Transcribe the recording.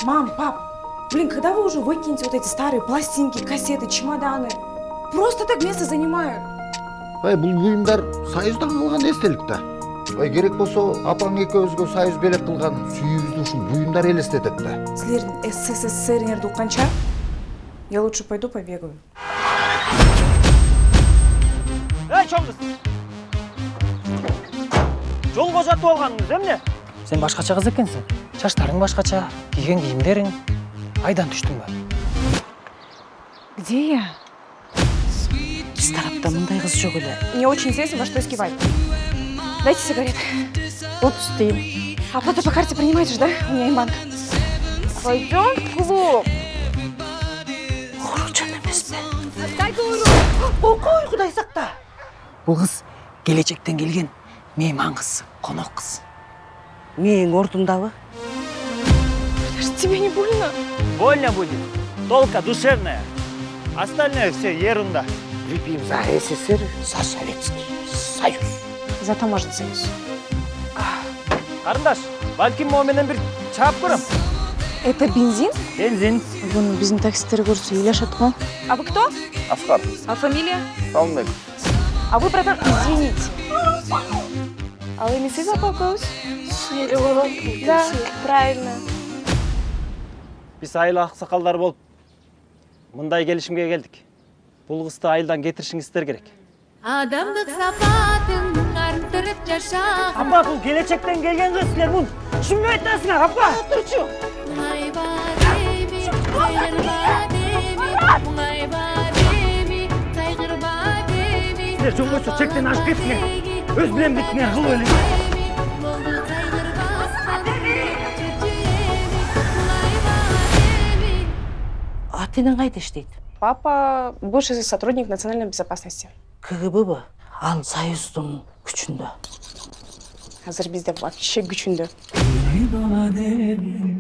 Мам, пап, блин, когда вы уже выкинете вот эти старые пластинки, кассеты, чемоданы? Просто так место занимают. Бұл бұйымдар Союздан қалған естелік та. Керек болса, апаң екеуізге Союз белек қылған сүйімізді ушул бұйымдар елестетет та. Силердин СССР укканча, я лучше пойду побегаю. Чоң кыз. Жолго жатып алғаныңыз, эмне? Сен башкача кыз экенсиң. Чачтарың башкача, кийген кийимдериң. Айдан түштүң бе? Где я? Биз тарапта мындай кыз жок эле. Не очень известно, во что искивать. Дайте сигарет. 30 тыйын. Оплату по карте принимаете же, да? У меня и банк. Пойдем в клуб. Ооручан эмесми? Ой, Кудай сакта. Бул кыз келечектен келген мейман кыз, конок кыз. Мээң ордундабы? Тебе не больно? Больно будет. Только душевная. Остальное все ерунда. Выпьем за СССР, за Советский Союз. За таможенный союз. Карындаш, балким могу менен бир чаап көрөм. Это бензин? Бензин. Буну биздин таксисттер көрсө ыйлашат го. А вы кто? Асқар, А фамилия? Салмек. А вы, братан, извините. А вы не сын запалкалась? Да, правильно. Биз айыл аксакалдар болуп мындай келишимге келдик. Бул кызды айылдан кетиришиңиздер керек. Адамдык сапатын арттырып жашаган. Апа, бул келечектен келген кыз, силер мун түшүнбөй атасыңар, апа. Турчу. Муңай бар эми, кайгырба деми, муңай бар эми, кайгырба деми. Силер жолгойсо чектен ашып кетсиңер. Өз билем битиңер кылып эле. Болду кайгырбастан, чөчү эми, муңай бар эми. Атынан кайда иштейт? Папа бывший сотрудник национальной безопасности. КГБ ал Союздун күчүндө. Азыр бизде вообще күчүндө. Бала дедим,